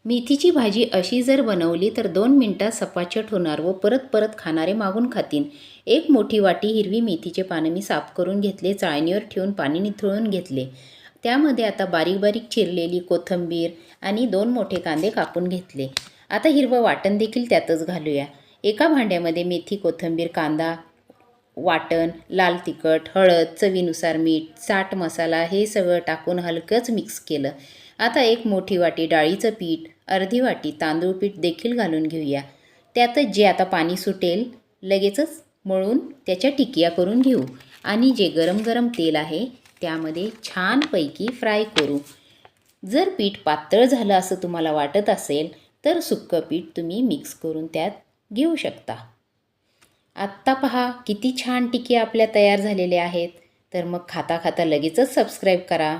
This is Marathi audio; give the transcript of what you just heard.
मेथीची भाजी अशी जर बनवली तर 2 मिनिटात सपाचट होणार व परत परत खाणारे मागून खातील. एक मोठी वाटी हिरवी मेथीचे पानं मी साफ करून घेतले, चाळणीवर ठेवून पाणी निथळून घेतले. त्यामध्ये आता बारीक बारीक चिरलेली कोथिंबीर आणि 2 मोठे कांदे कापून घेतले. आता हिरवं वाटण देखील त्यातच घालूया. एका भांड्यामध्ये मेथी, कोथिंबीर, कांदा, वाटण, लाल तिखट, हळद, चवीनुसार मीठ, चाट मसाला हे सगळं टाकून हलकंच मिक्स केलं. आता एक मोठी वाटी डाळीचं पीठ, अर्धी वाटी तांदूळ पीठ देखील घालून घेऊया. त्यातच जे आता पाणी सुटेल लगेचच मळून त्याच्या टिकिया करून घेऊ आणि जे गरम गरम तेल आहे त्यामध्ये छानपैकी फ्राय करू. जर पीठ पातळ झालं असं तुम्हाला वाटत असेल तर सुक्कं पीठ तुम्ही मिक्स करून त्यात घेऊ शकता. आत्ता पहा किती छान टिकिया आपल्या तयार झालेल्या आहेत. तर मग खाता खाता लगेचच सबस्क्राईब करा.